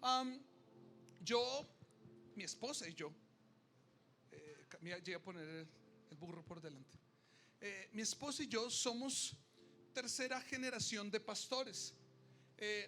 Am, yo, mi esposa y yo, llegué a poner el burro por delante. Mi esposa y yo somos tercera generación de pastores.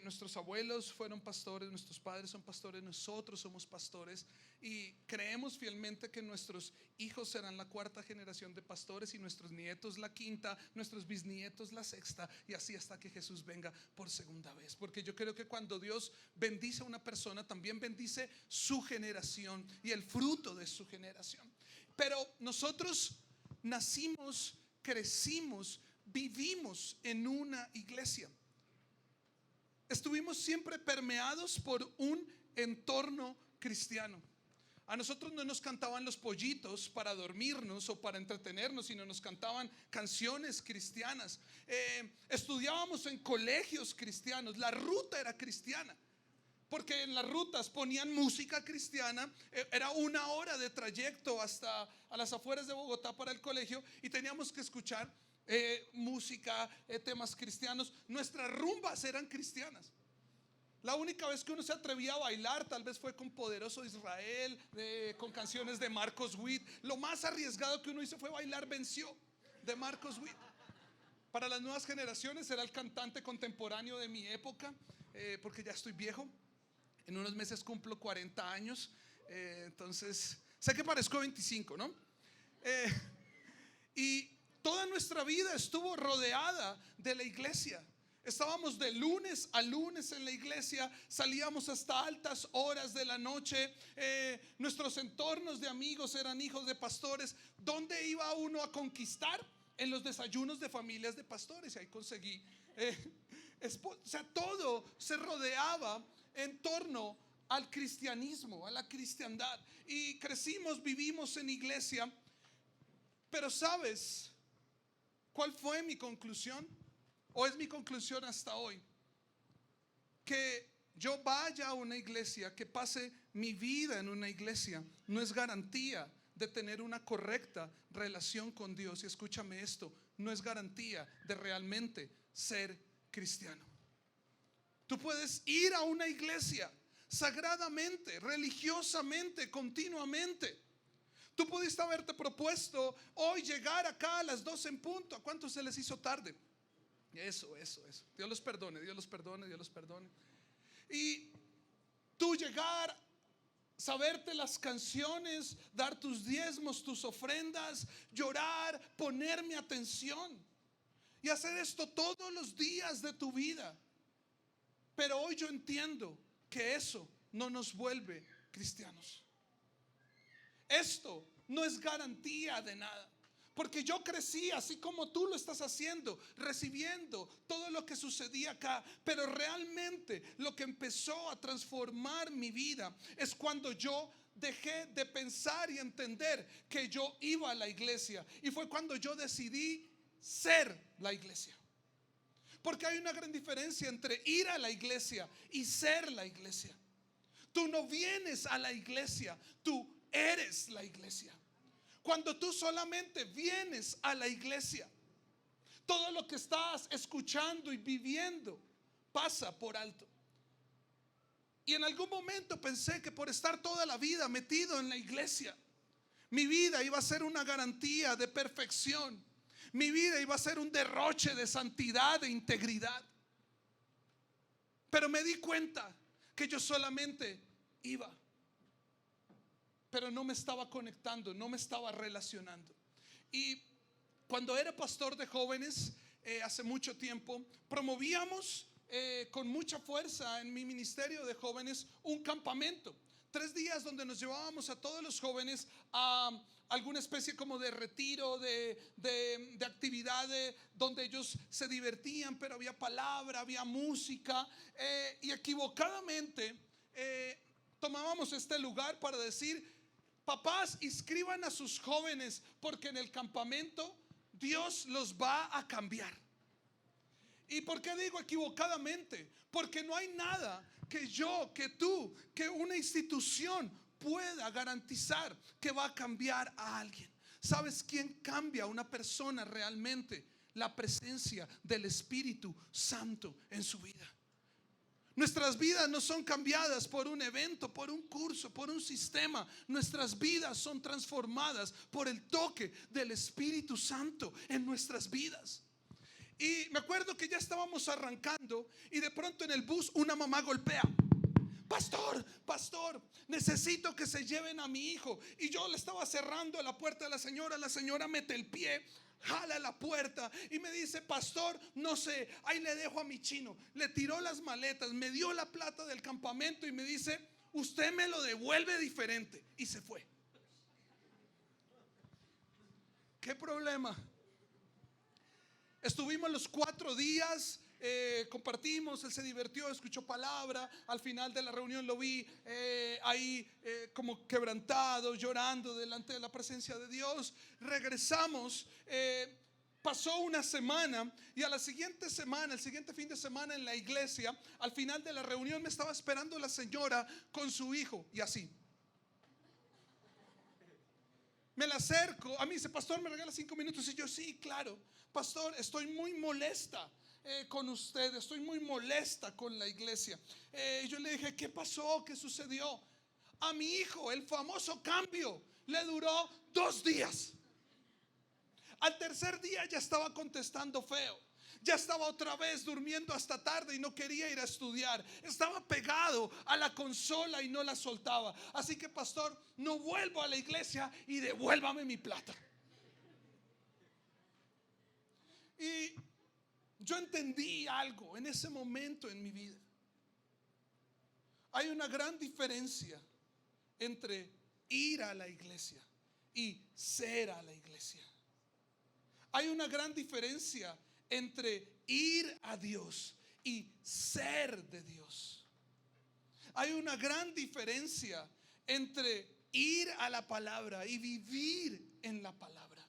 Nuestros abuelos fueron pastores, nuestros padres son pastores, nosotros somos pastores y creemos fielmente que nuestros hijos serán la cuarta generación de pastores y nuestros nietos la quinta, nuestros bisnietos la sexta, y así hasta que Jesús venga por segunda vez. Porque yo creo que cuando Dios bendice a una persona, también bendice su generación y el fruto de su generación. Pero nosotros nacimos, crecimos, vivimos en una iglesia. Estuvimos siempre permeados por un entorno cristiano. A nosotros no nos cantaban los pollitos para dormirnos o para entretenernos, sino nos cantaban canciones cristianas. Estudiábamos en colegios cristianos. La ruta era cristiana, porque en las rutas ponían música cristiana. Era 1 hora de trayecto hasta a las afueras de Bogotá para el colegio, y teníamos que escuchar música, temas cristianos. Nuestras rumbas eran cristianas. La única vez que uno se atrevía a bailar tal vez fue con Poderoso Israel, con canciones de Marcos Witt. Lo más arriesgado que uno hizo fue bailar Venció, de Marcos Witt. Para las nuevas generaciones era el cantante contemporáneo de mi época, porque ya estoy viejo. En unos meses cumplo 40 años, entonces sé que parezco 25, ¿no? Y toda nuestra vida estuvo rodeada de la iglesia. Estábamos de lunes a lunes en la iglesia, salíamos hasta altas horas de la noche. Nuestros entornos de amigos eran hijos de pastores. ¿Dónde iba uno a conquistar? En los desayunos de familias de pastores. Y ahí conseguí o sea, todo se rodeaba en torno al cristianismo, a la cristiandad. Y crecimos, vivimos en iglesia. Pero ¿sabes cuál fue mi conclusión? ¿O es mi conclusión hasta hoy? Que yo vaya a una iglesia, que pase mi vida en una iglesia, no es garantía de tener una correcta relación con Dios. Y escúchame esto, no es garantía de realmente ser cristiano. Tú puedes ir a una iglesia sagradamente, religiosamente, continuamente. Tú pudiste haberte propuesto hoy llegar acá a las 12 en punto. ¿A cuántos se les hizo tarde? Eso. Dios los perdone, Dios los perdone, Dios los perdone. Y tú llegar, saberte las canciones, dar tus diezmos, tus ofrendas, llorar, ponerme atención y hacer esto todos los días de tu vida. Pero hoy yo entiendo que eso no nos vuelve cristianos. Esto no es garantía de nada. Porque yo crecí así como tú lo estás haciendo, recibiendo todo lo que sucedía acá. Pero realmente lo que empezó a transformar mi vida es cuando yo dejé de pensar y entender que yo iba a la iglesia. Y fue cuando yo decidí ser la iglesia. Porque hay una gran diferencia entre ir a la iglesia y ser la iglesia. Tú no vienes a la iglesia, tú eres la iglesia. Cuando tú solamente vienes a la iglesia, todo lo que estás escuchando y viviendo pasa por alto. Y en algún momento pensé que por estar toda la vida metido en la iglesia, mi vida iba a ser una garantía de perfección. Mi vida iba a ser un derroche de santidad, de integridad. Pero me di cuenta que yo solamente iba, pero no me estaba conectando, no me estaba relacionando. Y cuando era pastor de jóvenes, hace mucho tiempo, promovíamos con mucha fuerza en mi ministerio de jóvenes un campamento. 3 días donde nos llevábamos a todos los jóvenes a alguna especie como de retiro, de actividad donde ellos se divertían, pero había palabra, había música, y equivocadamente tomábamos este lugar para decir: papás, inscriban a sus jóvenes porque en el campamento Dios los va a cambiar. ¿Y por qué digo equivocadamente? Porque no hay nada que yo, que tú, que una institución pueda garantizar que va a cambiar a alguien. ¿Sabes quién cambia a una persona realmente? La presencia del Espíritu Santo en su vida. Nuestras vidas no son cambiadas por un evento, por un curso, por un sistema. Nuestras vidas son transformadas por el toque del Espíritu Santo en nuestras vidas. Y me acuerdo que ya estábamos arrancando y de pronto en el bus una mamá golpea: pastor, pastor, necesito que se lleven a mi hijo. Y yo le estaba cerrando la puerta a la señora mete el pie, jala la puerta y me dice: pastor, no sé, ahí le dejo a mi chino. Le tiró las maletas, me dio la plata del campamento y me dice: usted me lo devuelve diferente. Y se fue. ¿Qué problema? Estuvimos los 4 días, compartimos, él se divirtió, escuchó palabra. Al final de la reunión lo vi ahí como quebrantado, llorando delante de la presencia de Dios. Regresamos, pasó una semana y a la siguiente semana, el siguiente fin de semana en la iglesia, al final de la reunión me estaba esperando la señora con su hijo y así. Me la acerco, a mí dice: pastor, ¿me regala 5 minutos? Y yo: sí, claro. Pastor, estoy muy molesta con usted, estoy muy molesta con la iglesia. Yo le dije: ¿qué pasó? ¿Qué sucedió? A mi hijo el famoso cambio le duró 2 días. Al tercer día ya estaba contestando feo. Ya estaba otra vez durmiendo hasta tarde y no quería ir a estudiar. Estaba pegado a la consola y no la soltaba. Así que, pastor, no vuelvo a la iglesia y devuélvame mi plata. Y yo entendí algo en ese momento en mi vida. Hay una gran diferencia entre ir a la iglesia y ser a la iglesia. Hay una gran diferencia entre ir a Dios y ser de Dios. Hay una gran diferencia entre ir a la palabra y vivir en la palabra.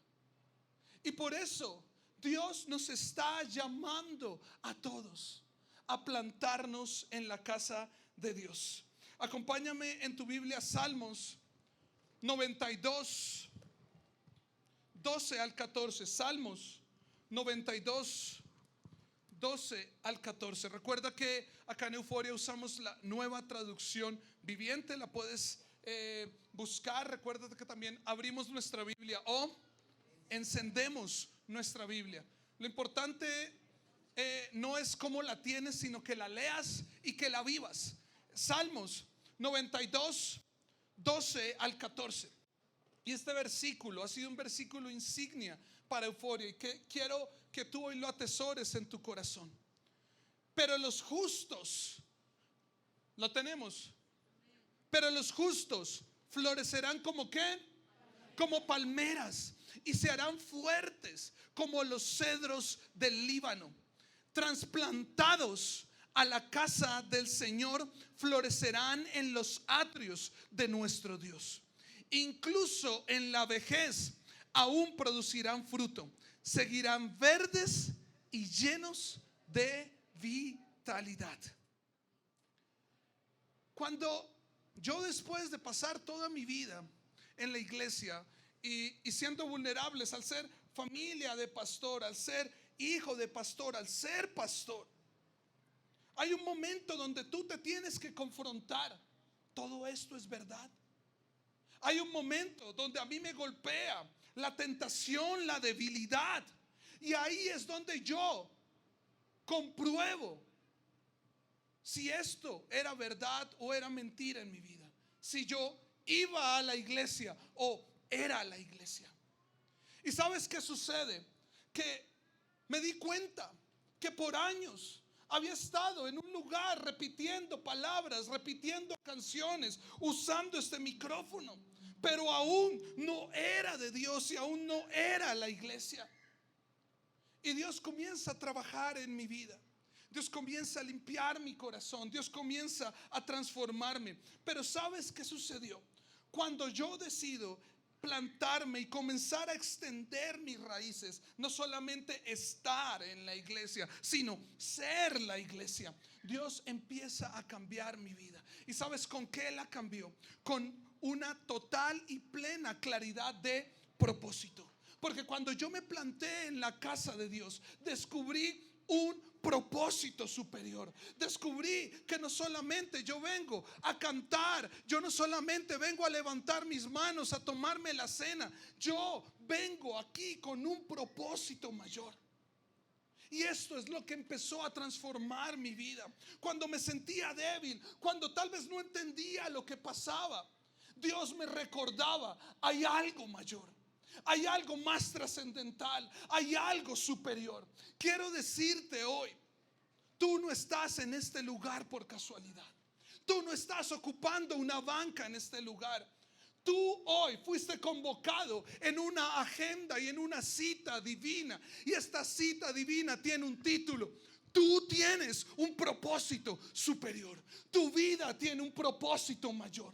Y por eso Dios nos está llamando a todos a plantarnos en la casa de Dios. Acompáñame en tu Biblia, Salmos 92, 12 al 14. Salmos 92, 12 al 14. Recuerda que acá en Euforia usamos la Nueva Traducción Viviente. La puedes buscar. Recuerda que también abrimos nuestra Biblia o encendemos nuestra Biblia. Lo importante no es cómo la tienes, sino que la leas y que la vivas. Salmos 92, 12 al 14. Y este versículo ha sido un versículo insignia para Euforia y que quiero que tú hoy lo atesores en tu corazón. Pero los justos, lo tenemos, pero los justos florecerán como ¿qué? Como palmeras y se harán fuertes como los cedros del Líbano. Trasplantados a la casa del Señor, florecerán en los atrios de nuestro Dios. Incluso en la vejez aún producirán fruto, seguirán verdes y llenos de vitalidad. Cuando yo, después de pasar toda mi vida en la iglesia y siendo vulnerables al ser familia de pastor, al ser hijo de pastor, al ser pastor, hay un momento donde tú te tienes que confrontar: ¿todo esto es verdad? Hay un momento donde a mí me golpea la tentación, la debilidad, y ahí es donde yo compruebo si esto era verdad o era mentira en mi vida, si yo iba a la iglesia o era la iglesia. ¿Y sabes qué sucede? Que me di cuenta que por años había estado en un lugar repitiendo palabras, repitiendo canciones, usando este micrófono, pero aún no era de Dios y aún no era la iglesia. Y Dios comienza a trabajar en mi vida. Dios comienza a limpiar mi corazón. Dios comienza a transformarme. Pero ¿sabes qué sucedió? Cuando yo decido plantarme y comenzar a extender mis raíces, no solamente estar en la iglesia, sino ser la iglesia, Dios empieza a cambiar mi vida. ¿Y sabes con qué la cambió? Con una total y plena claridad de propósito. Porque cuando yo me planté en la casa de Dios, descubrí un propósito superior. Descubrí que no solamente yo vengo a cantar, yo no solamente vengo a levantar mis manos, a tomarme la cena, yo vengo aquí con un propósito mayor. Y esto es lo que empezó a transformar mi vida. Cuando me sentía débil, cuando tal vez no entendía lo que pasaba, Dios me recordaba, hay algo mayor, hay algo más trascendental, hay algo superior. Quiero decirte hoy, tú no estás en este lugar por casualidad. Tú no estás ocupando una banca en este lugar. Tú hoy fuiste convocado en una agenda y en una cita divina. Y esta cita divina tiene un título. Tú tienes un propósito superior. Tu vida tiene un propósito mayor.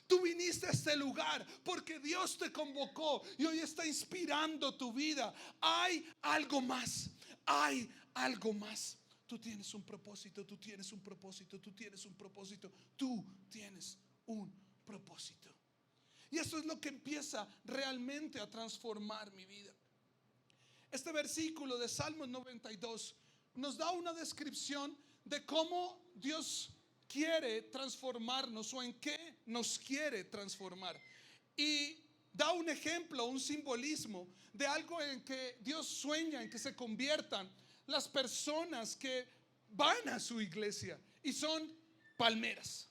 Tú viniste a este lugar porque Dios te convocó y hoy está inspirando tu vida. Hay algo más. Hay algo más. Tú tienes un propósito, tú tienes un propósito, tú tienes un propósito, tú tienes un propósito. Y eso es lo que empieza realmente a transformar mi vida. Este versículo de Salmos 92 nos da una descripción de cómo Dios quiere transformarnos o en qué nos quiere transformar. Y da un ejemplo, un simbolismo de algo en que Dios sueña en que se conviertan las personas que van a su iglesia y son palmeras.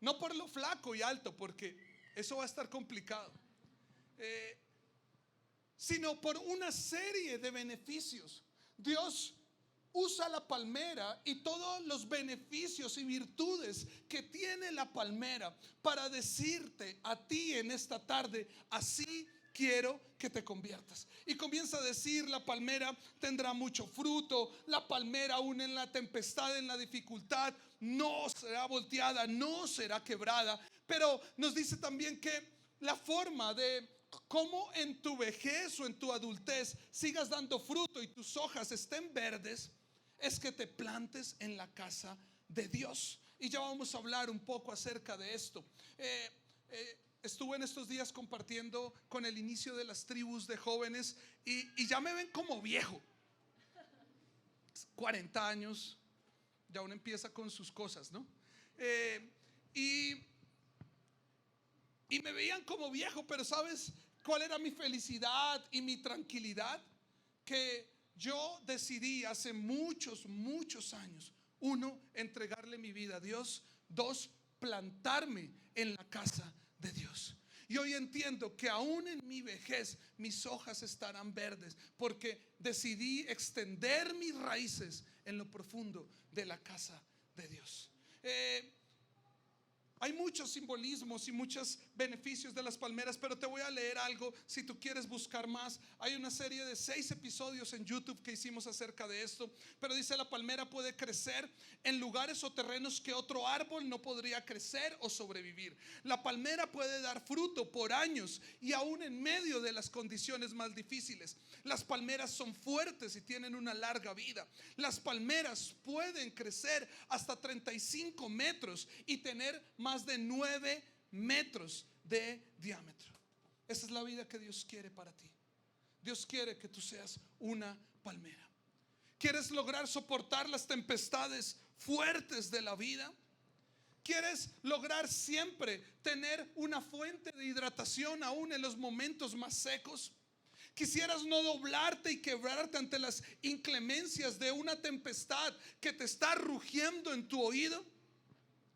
No por lo flaco y alto, porque eso va a estar complicado, sino por una serie de beneficios. Dios usa la palmera y todos los beneficios y virtudes que tiene la palmera para decirte a ti en esta tarde: así quiero que te conviertas. Y comienza a decir: la palmera tendrá mucho fruto, la palmera aún en la tempestad, en la dificultad, no será volteada, no será quebrada. Pero nos dice también que la forma de cómo en tu vejez o en tu adultez sigas dando fruto y tus hojas estén verdes es que te plantes en la casa de Dios. Y ya vamos a hablar un poco acerca de esto. Estuve en estos días compartiendo con el inicio de las tribus de jóvenes y ya me ven como viejo. 40 años, ya uno empieza con sus cosas, ¿no? Y me veían como viejo, pero ¿sabes cuál era mi felicidad y mi tranquilidad? Que yo decidí hace muchos años: uno, entregarle mi vida a Dios; dos, plantarme en la casa de Dios. Y hoy entiendo que aún en mi vejez mis hojas estarán verdes porque decidí extender mis raíces en lo profundo de la casa de Dios. Hay muchos simbolismos y muchos beneficios de las palmeras, pero te voy a leer algo si tú quieres buscar más. Hay una serie de 6 episodios en YouTube que hicimos acerca de esto. Pero dice: la palmera puede crecer en lugares o terrenos que otro árbol no podría crecer o sobrevivir. La palmera puede dar fruto por años y aún en medio de las condiciones más difíciles. Las palmeras son fuertes y tienen una larga vida. Las palmeras pueden crecer hasta 35 metros y tener más de 9 metros de diámetro. Esa es la vida que Dios quiere para ti. Dios quiere que tú seas una palmera. ¿Quieres lograr soportar las tempestades fuertes de la vida? ¿Quieres lograr siempre tener una fuente de hidratación aún en los momentos más secos? ¿Quisieras no doblarte y quebrarte ante las inclemencias de una tempestad que te está rugiendo en tu oído?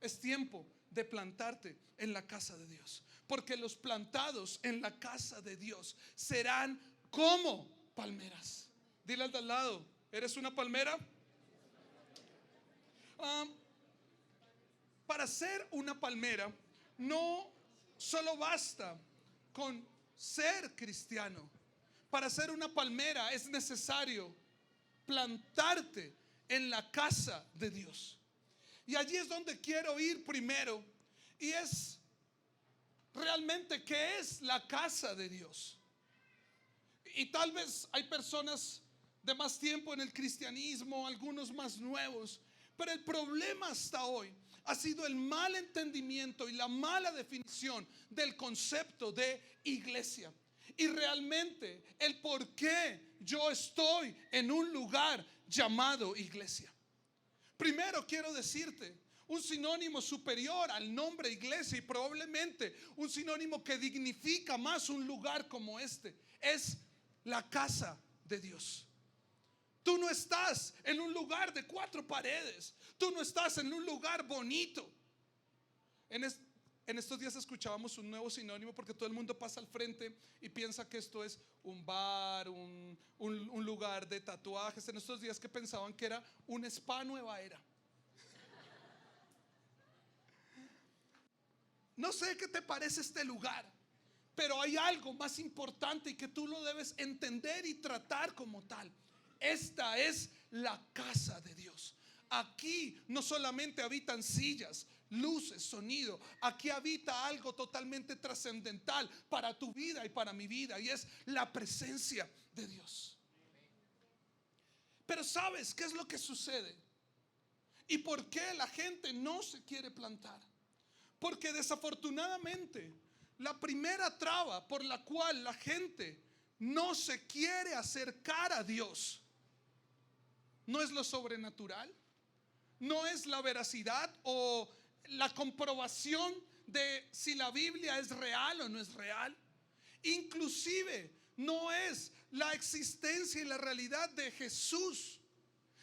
Es tiempo de plantarte en la casa de Dios, porque los plantados en la casa de Dios serán como palmeras. Dile al de al lado: ¿eres una palmera? Para ser una palmera no solo basta con ser cristiano. Para ser una palmera es necesario plantarte en la casa de Dios. Y allí es donde quiero ir primero. Y es realmente ¿qué es la casa de Dios? Y tal vez hay personas de más tiempo en el cristianismo, algunos más nuevos, pero el problema hasta hoy ha sido el mal entendimiento y la mala definición del concepto de iglesia. Y realmente el por qué yo estoy en un lugar llamado iglesia. Primero quiero decirte, un sinónimo superior al nombre iglesia, y probablemente un sinónimo que dignifica más un lugar como este, es la casa de Dios. Tú no estás en un lugar de 4 paredes. Tú no estás en un lugar bonito. En estos días escuchábamos un nuevo sinónimo, porque todo el mundo pasa al frente y piensa que esto es un bar, un lugar de tatuajes. En estos días que pensaban que era un spa nueva era. No sé qué te parece este lugar, pero hay algo más importante y que tú lo debes entender y tratar como tal. Esta es la casa de Dios. Aquí no solamente habitan sillas, luces, sonido. Aquí habita algo totalmente trascendental para tu vida y para mi vida, y es la presencia de Dios. Pero ¿sabes qué es lo que sucede? ¿Y por qué la gente no se quiere plantar? Porque desafortunadamente la primera traba por la cual la gente no se quiere acercar a Dios no es lo sobrenatural, no es la veracidad o la comprobación de si la Biblia es real o no es real. Inclusive no es la existencia y la realidad de Jesús.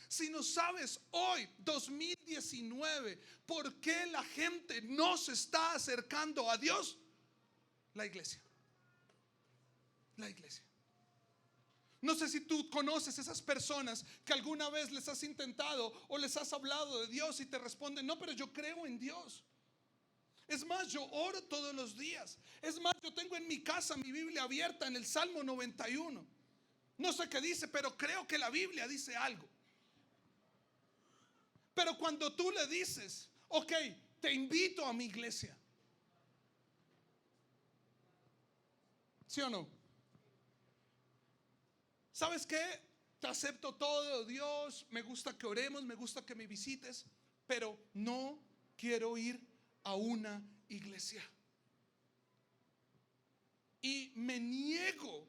Si no sabes hoy, 2019, ¿por qué la gente no se está acercando a Dios? La iglesia. La iglesia. No sé si tú conoces esas personas que alguna vez les has intentado o les has hablado de Dios y te responden: no, pero yo creo en Dios. Es más, yo oro todos los días. Es más, yo tengo en mi casa mi Biblia abierta en el Salmo 91. No sé qué dice, pero creo que la Biblia dice algo. Pero cuando tú le dices: ok, te invito a mi iglesia, ¿sí o no? ¿Sabes qué? Te acepto todo, Dios, me gusta que oremos, me gusta que me visites, pero no quiero ir a una iglesia. Y me niego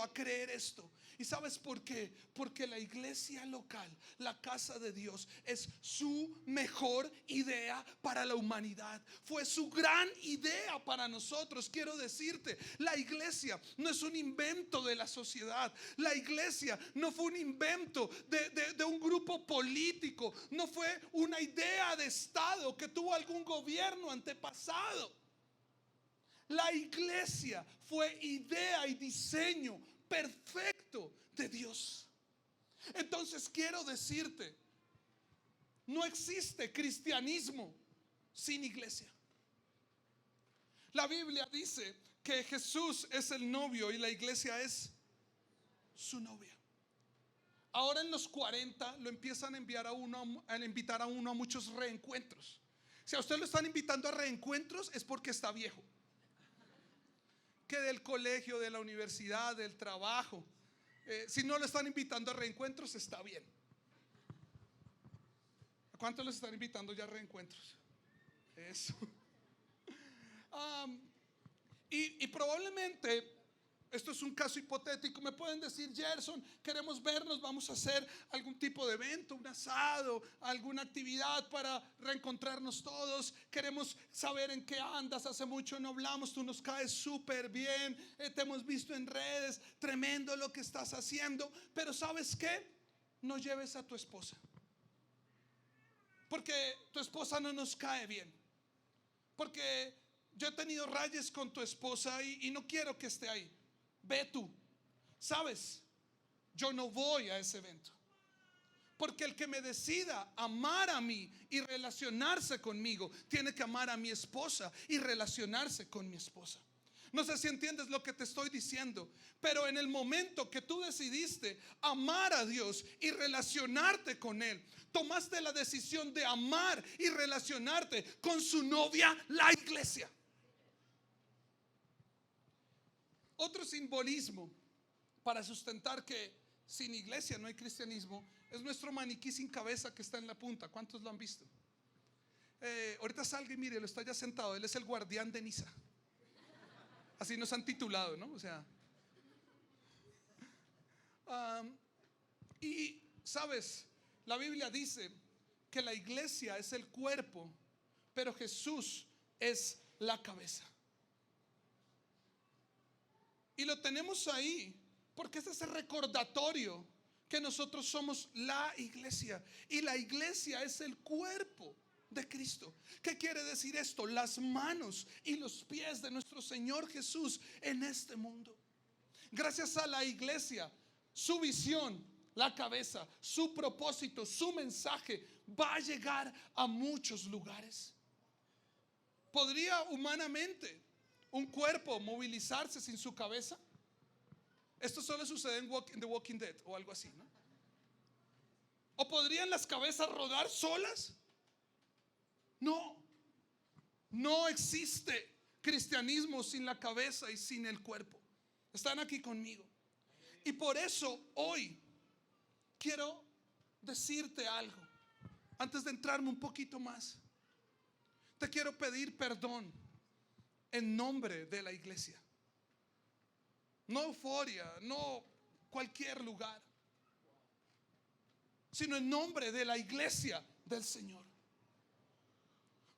a creer esto. ¿Y sabes por qué? Porque la iglesia local, la casa de Dios, es su mejor idea para la humanidad. Fue su gran idea para nosotros. Quiero decirte, la iglesia no es un invento de la sociedad. La iglesia no fue un invento de un grupo político. No fue una idea de Estado que tuvo algún gobierno antepasado. La iglesia fue idea y diseño perfecto de Dios. Entonces quiero decirte, no existe cristianismo sin iglesia. La Biblia dice que Jesús es el novio y la iglesia es su novia. Ahora en los 40 lo empiezan a invitar a uno a muchos reencuentros. Si a usted lo están invitando a reencuentros, es porque está viejo. Que del colegio, de la universidad, del trabajo. Si no lo están invitando a reencuentros, está bien. ¿A cuántos les están invitando ya a reencuentros? Eso. Y probablemente, esto es un caso hipotético, me pueden decir: Gerson, queremos vernos, vamos a hacer algún tipo de evento, un asado, alguna actividad para reencontrarnos todos. Queremos saber en qué andas, hace mucho no hablamos, tú nos caes súper bien, te hemos visto en redes, tremendo lo que estás haciendo. Pero ¿sabes qué? No lleves a tu esposa, porque tu esposa no nos cae bien, porque yo he tenido rayes con tu esposa y no quiero que esté ahí. Ve tú. ¿Sabes? Yo no voy a ese evento, porque el que me decida amar a mí y relacionarse conmigo tiene que amar a mi esposa y relacionarse con mi esposa. No sé si entiendes lo que te estoy diciendo, pero en el momento que tú decidiste amar a Dios y relacionarte con Él, tomaste la decisión de amar y relacionarte con su novia, la iglesia. Otro simbolismo para sustentar que sin iglesia no hay cristianismo es nuestro maniquí sin cabeza que está en la punta. ¿Cuántos lo han visto? Ahorita salga y mire, lo está ya sentado. Él es el guardián de Niza. Así nos han titulado, ¿no? O sea, y Sabes, la Biblia dice que la iglesia es el cuerpo, pero Jesús es la cabeza. Y lo tenemos ahí porque este es el recordatorio que nosotros somos la iglesia. Y la iglesia es el cuerpo de Cristo. ¿Qué quiere decir esto? Las manos y los pies de nuestro Señor Jesús en este mundo. Gracias a la iglesia, su visión, la cabeza, su propósito, su mensaje va a llegar a muchos lugares. ¿Podría humanamente un cuerpo movilizarse sin su cabeza? Esto solo sucede en The Walking Dead o algo así, ¿no? ¿O podrían las cabezas rodar solas? No, no existe cristianismo sin la cabeza y sin el cuerpo. Están aquí conmigo. Y por eso hoy quiero decirte algo. Antes de entrarme un poquito más, te quiero pedir perdón en nombre de la iglesia. No Euforia, no cualquier lugar, sino en nombre de la iglesia del Señor.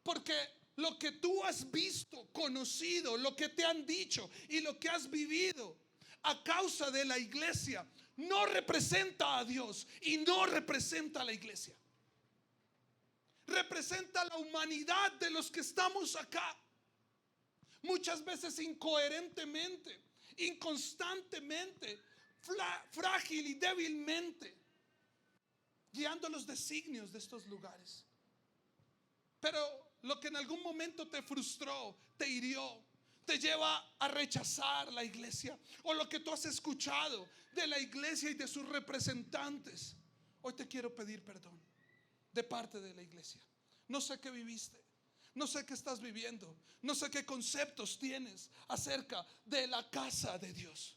Porque lo que tú has visto, conocido, lo que te han dicho y lo que has vivido a causa de la iglesia no representa a Dios y no representa a la iglesia. Representa a la humanidad de los que estamos acá. Muchas veces incoherentemente, inconstantemente, frágil y débilmente, guiando los designios de estos lugares. Pero lo que en algún momento te frustró, te hirió, te lleva a rechazar la iglesia, o lo que tú has escuchado de la iglesia y de sus representantes, hoy te quiero pedir perdón de parte de la iglesia. No sé qué viviste, no sé qué estás viviendo, no sé qué conceptos tienes acerca de la casa de Dios,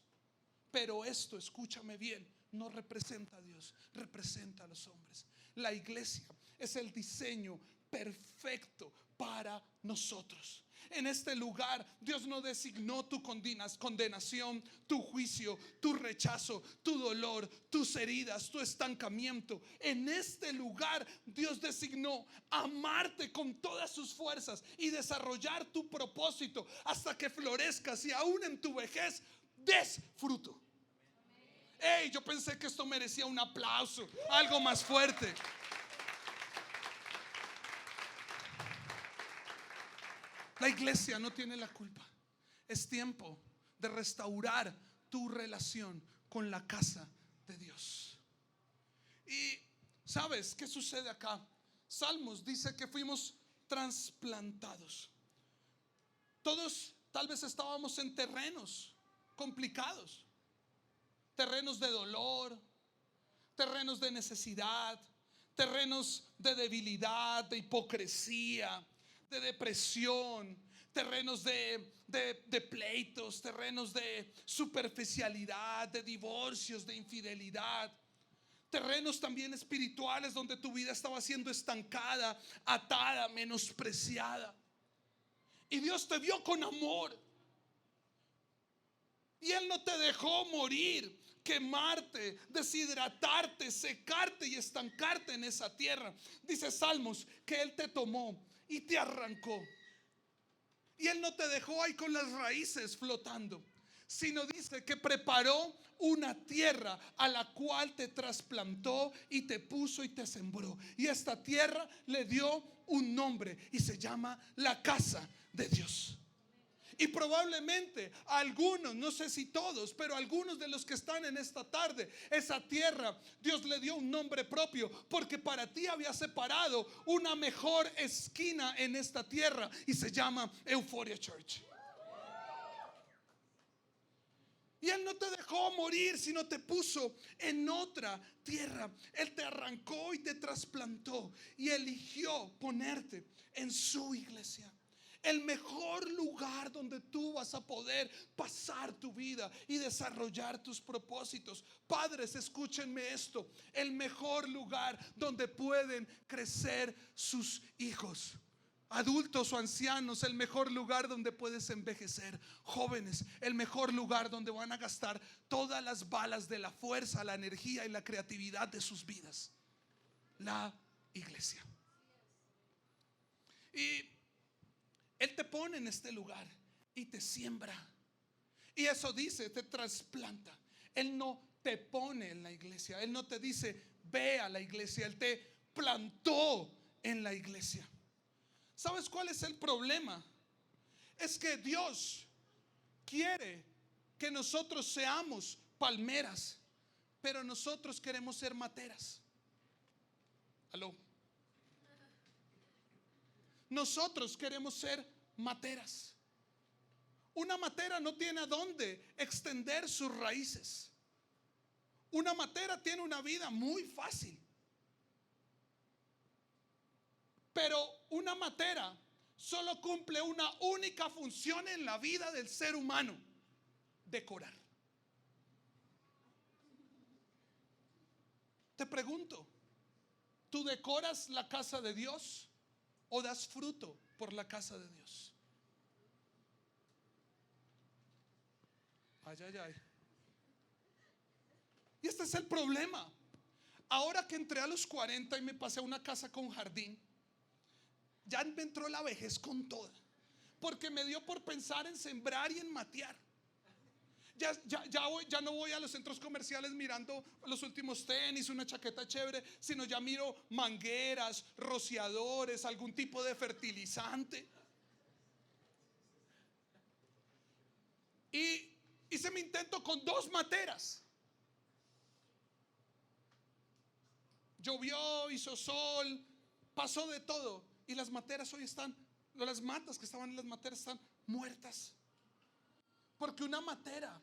pero esto, escúchame bien, no representa a Dios, representa a los hombres. La iglesia es el diseño perfecto para nosotros. En este lugar Dios no designó tu condenación, tu juicio, tu rechazo, tu dolor, tus heridas, tu estancamiento. En este lugar Dios designó amarte con todas sus fuerzas y desarrollar tu propósito hasta que florezcas y aún en tu vejez des fruto. Hey, yo pensé que esto merecía un aplauso, algo más fuerte. La iglesia no tiene la culpa. Es tiempo de restaurar tu relación con la casa de Dios. Y ¿sabes qué sucede acá? Salmos dice que fuimos trasplantados. Todos tal vez estábamos en terrenos complicados, terrenos de dolor, terrenos de necesidad, terrenos de debilidad, de hipocresía, de depresión, terrenos de pleitos, terrenos de superficialidad, de divorcios, de infidelidad, terrenos también espirituales donde tu vida estaba siendo estancada, atada, menospreciada. Y Dios te vio con amor y Él no te dejó morir, quemarte, deshidratarte, secarte y estancarte en esa tierra. Dice Salmos que Él te tomó y te arrancó. Y Él no te dejó ahí con las raíces flotando, sino dice que preparó una tierra a la cual te trasplantó y te puso y te sembró. Y esta tierra le dio un nombre y se llama la casa de Dios. Y probablemente algunos, no sé si todos, pero algunos de los que están en esta tarde, esa tierra Dios le dio un nombre propio, porque para ti había separado una mejor esquina en esta tierra y se llama Euphoria Church. Y Él no te dejó morir, sino te puso en otra tierra. Él te arrancó y te trasplantó y eligió ponerte en su iglesia. El mejor lugar donde tú vas a poder pasar tu vida y desarrollar tus propósitos. Padres, escúchenme esto: el mejor lugar donde pueden crecer sus hijos Adultos o ancianos, el mejor lugar donde puedes envejecer. Jóvenes, el mejor lugar donde van a gastar todas las balas de la fuerza, la energía y la creatividad de sus vidas. La iglesia. Y Él te pone en este lugar y te siembra. Y eso dice, te trasplanta. Él no te pone en la iglesia. Él no te dice, ve a la iglesia. Él te plantó en la iglesia. ¿Sabes cuál es el problema? Es que Dios quiere que nosotros seamos palmeras, pero nosotros queremos ser materas. ¿Aló? Nosotros queremos ser materas. Una matera no tiene a dónde extender sus raíces. Una matera tiene una vida muy fácil. Pero una matera solo cumple una única función en la vida del ser humano: decorar. Te pregunto, ¿tú decoras la casa de Dios o das fruto por la casa de Dios? Ay, ay, ay. Y este es el problema. Ahora que entré a los 40 y me pasé a una casa con jardín, ya me entró la vejez con toda, porque me dio por pensar en sembrar y en matear. Ya no voy a los centros comerciales mirando los últimos tenis, una chaqueta chévere, sino ya miro mangueras, rociadores, algún tipo de fertilizante. Y hice mi intento con 2 materas. Llovió, hizo sol, pasó de todo. Y las materas hoy están, las matas que estaban en las materas están muertas. Porque una matera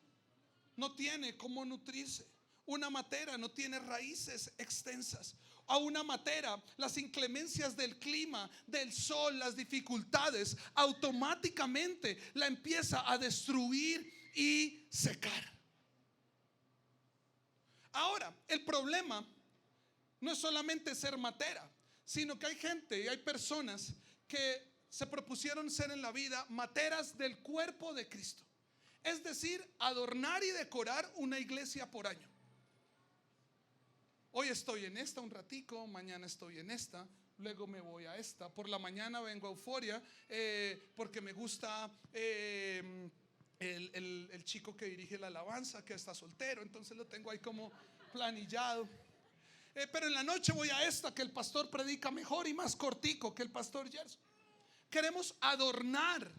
no tiene cómo nutrirse. Una matera no tiene raíces extensas. A una matera, las inclemencias del clima, del sol, las dificultades, automáticamente la empieza a destruir y secar. Ahora, el problema no es solamente ser matera, sino que hay gente y hay personas que se propusieron ser en la vida materas del cuerpo de Cristo. Es decir, adornar y decorar una iglesia por año. Hoy estoy en esta un ratico, mañana estoy en esta, luego me voy a esta. Por la mañana vengo a Euforia porque me gusta el chico que dirige la alabanza, que está soltero, entonces lo tengo ahí como planillado. Pero en la noche voy a esta, que el pastor predica mejor y más cortico que el pastor Gerson. Queremos adornar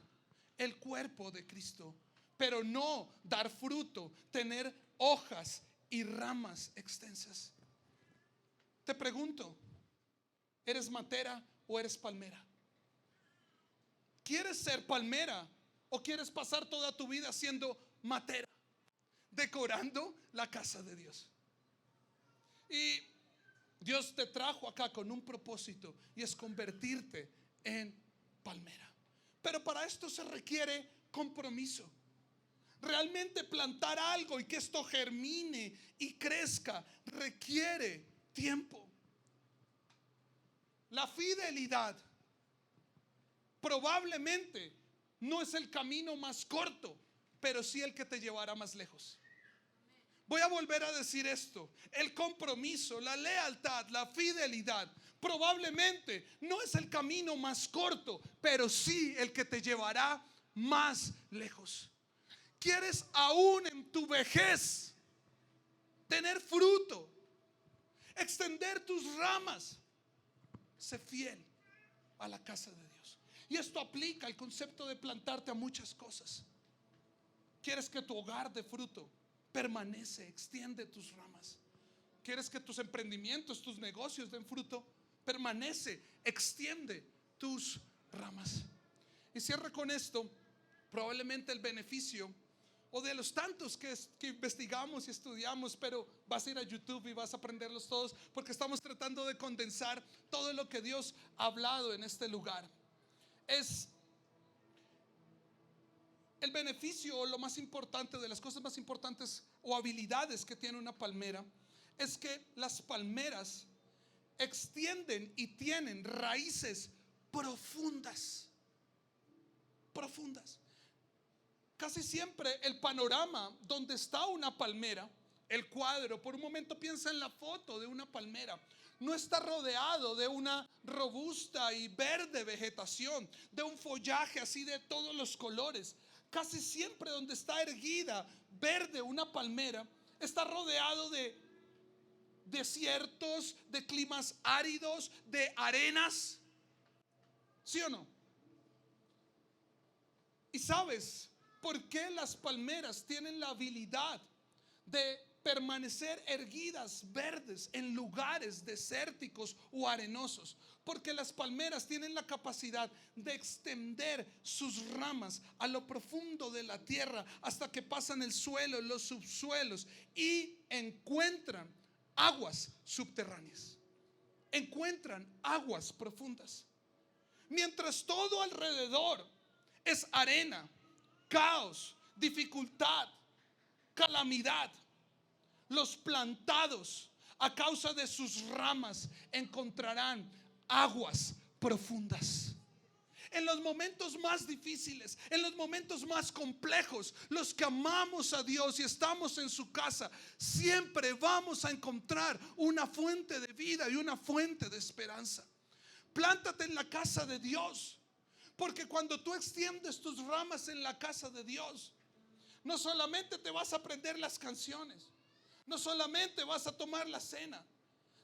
el cuerpo de Cristo, pero no dar fruto, tener hojas y ramas extensas. Te pregunto, ¿eres matera o eres palmera? ¿Quieres ser palmera o quieres pasar toda tu vida siendo matera, decorando la casa de Dios? Y Dios te trajo acá con un propósito, y es convertirte en palmera. Pero para esto se requiere compromiso. Realmente plantar algo y que esto germine y crezca requiere tiempo. La fidelidad probablemente no es el camino más corto, pero sí el que te llevará más lejos. Voy a volver a decir esto: el compromiso, la lealtad, la fidelidad probablemente no es el camino más corto, pero sí el que te llevará más lejos. ¿Quieres aún en tu vejez tener fruto, extender tus ramas? Sé fiel a la casa de Dios. Y esto aplica el concepto de plantarte a muchas cosas. ¿Quieres que tu hogar dé fruto? Permanece, extiende tus ramas. ¿Quieres que tus emprendimientos, tus negocios den fruto? Permanece, extiende tus ramas. Y cierro con esto. Probablemente el beneficio, o de los tantos que investigamos y estudiamos, pero vas a ir a YouTube y vas a aprenderlos todos, porque estamos tratando de condensar todo lo que Dios ha hablado en este lugar. Es el beneficio, o lo más importante, de las cosas más importantes o habilidades que tiene una palmera, es que las palmeras extienden y tienen raíces profundas. Profundas. Casi siempre el panorama donde está una palmera, el cuadro, por un momento piensa en la foto de una palmera, no está rodeado de una robusta y verde vegetación, de un follaje así de todos los colores. Casi siempre donde está erguida, verde, una palmera, está rodeado de desiertos, de climas áridos, de arenas. ¿Sí o no? ¿Y sabes por qué las palmeras tienen la habilidad de permanecer erguidas, verdes, en lugares desérticos o arenosos? Porque las palmeras tienen la capacidad de extender sus ramas a lo profundo de la tierra hasta que pasan el suelo, los subsuelos, y encuentran aguas subterráneas. Encuentran aguas profundas. Mientras todo alrededor es arena, caos, dificultad, calamidad, los plantados a causa de sus ramas encontrarán aguas profundas. En los momentos más difíciles, en los momentos más complejos, los que amamos a Dios y estamos en su casa, siempre vamos a encontrar una fuente de vida y una fuente de esperanza. Plántate en la casa de Dios, porque cuando tú extiendes tus ramas en la casa de Dios, no solamente te vas a aprender las canciones, no solamente vas a tomar la cena,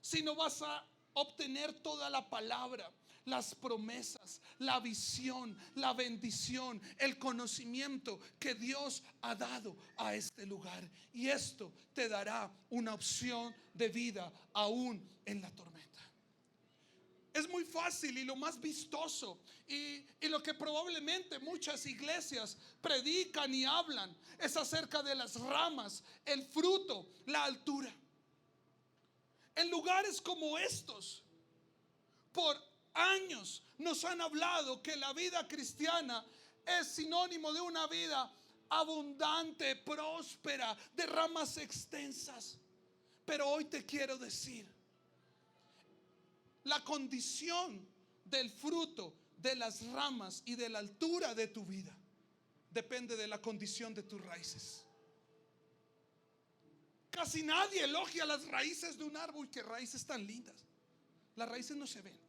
sino vas a obtener toda la palabra, las promesas, la visión, la bendición, el conocimiento que Dios ha dado a este lugar. Y esto te dará una opción de vida aún en la tormenta. Es muy fácil y lo más vistoso y lo que probablemente muchas iglesias predican y hablan es acerca de las ramas, el fruto, la altura. En lugares como estos, por años nos han hablado que la vida cristiana es sinónimo de una vida abundante, próspera, de ramas extensas. Pero hoy te quiero decir, la condición del fruto, de las ramas y de la altura de tu vida depende de la condición de tus raíces. Casi nadie elogia las raíces de un árbol. Qué raíces tan lindas. Las raíces no se ven,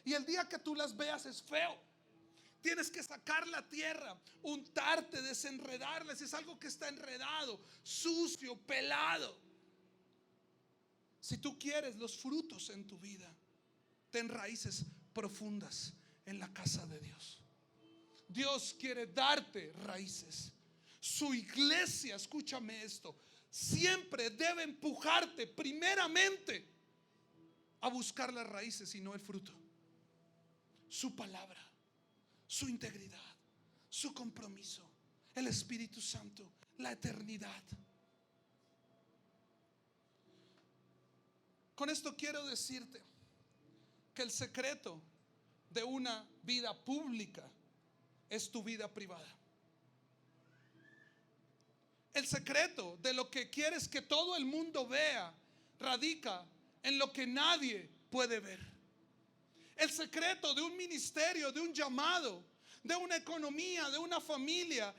y el día que tú las veas es feo. Tienes que sacar la tierra, untarte, desenredarlas. Es algo que está enredado, sucio, pelado. Si tú quieres los frutos en tu vida, ten raíces profundas en la casa de Dios. Dios quiere darte raíces. Su iglesia, escúchame esto, siempre debe empujarte primeramente a buscar las raíces y no el fruto. Su palabra, su integridad, su compromiso, el Espíritu Santo, la eternidad. Con esto quiero decirte que el secreto de una vida pública es tu vida privada. El secreto de lo que quieres que todo el mundo vea radica en lo que nadie puede ver. El secreto de un ministerio, de un llamado, de una economía, de una familia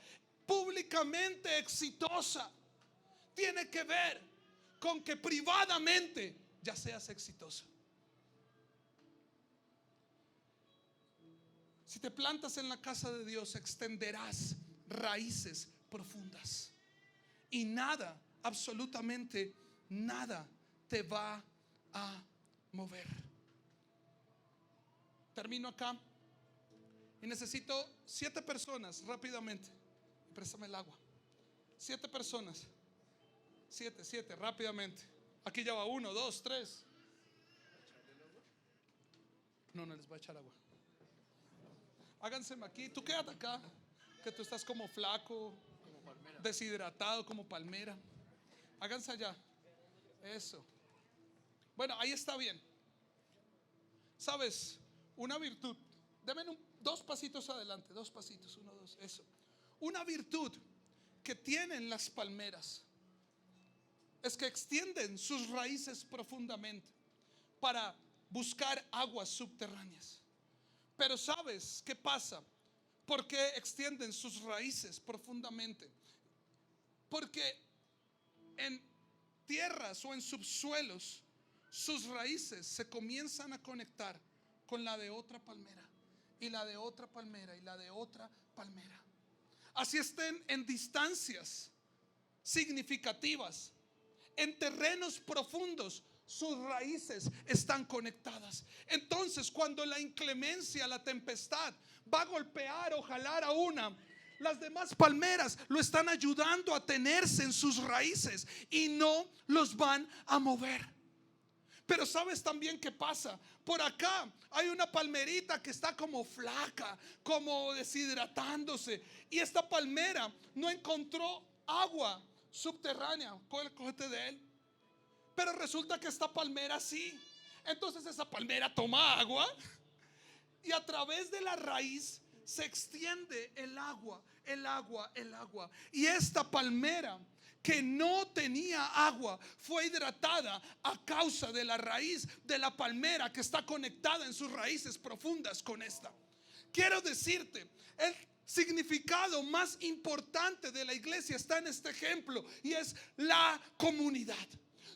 públicamente exitosa, tiene que ver con que privadamente ya seas exitoso. Si te plantas en la casa de Dios, extenderás raíces profundas y nada, absolutamente nada te va a mover. Termino acá y necesito 7 personas rápidamente. Préstame el agua. 7 personas. 7 rápidamente. Aquí ya va 1, 2, 3. No les voy a echar agua. Háganse aquí. Tú quédate acá, que tú estás como flaco, deshidratado, como palmera. Háganse allá. Eso. Bueno, ahí está bien. ¿Sabes? Una virtud. Denme 2 pasitos adelante. 2 pasitos. 1, 2. Eso. Una virtud que tienen las palmeras es que extienden sus raíces profundamente para buscar aguas subterráneas. Pero ¿sabes qué pasa? ¿Por qué extienden sus raíces profundamente? Porque en tierras o en subsuelos sus raíces se comienzan a conectar con la de otra palmera, y la de otra palmera, y la de otra palmera. Así estén en distancias significativas, en terrenos profundos, sus raíces están conectadas. Entonces, cuando la inclemencia, la tempestad va a golpear o jalar a una, las demás palmeras lo están ayudando a tenerse en sus raíces y no los van a mover. Pero ¿sabes también qué pasa? Por acá hay una palmerita que está como flaca, como deshidratándose, y esta palmera no encontró agua subterránea. Cógete de él. Pero resulta que esta palmera sí. Entonces esa palmera toma agua y a través de la raíz se extiende el agua, el agua, el agua. Y esta palmera que no tenía agua fue hidratada a causa de la raíz de la palmera que está conectada en sus raíces profundas con esta. Quiero decirte, el significado más importante de la iglesia está en este ejemplo, y es la comunidad.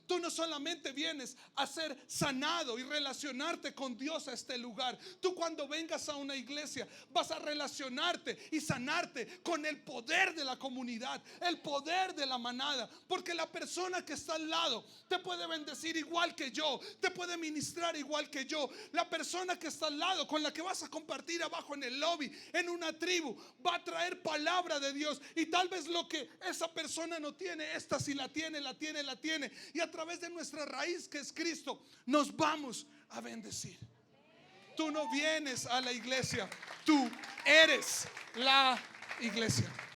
Tú no solamente vienes a ser sanado y relacionarte con Dios a este lugar. Tú cuando vengas a una iglesia vas a relacionarte y sanarte con el poder de la comunidad, el poder de la manada. Porque la persona que está al lado te puede bendecir igual que yo, te puede ministrar igual que yo. La persona que está al lado, con la que vas a compartir abajo en el lobby, en una tribu, va a traer palabra de Dios. Y tal vez lo que esa persona no tiene, esta sí la tiene, la tiene, la tiene. Y a través de nuestra raíz, que es Cristo, nos vamos a bendecir. Tú no vienes a la iglesia, tú eres la iglesia.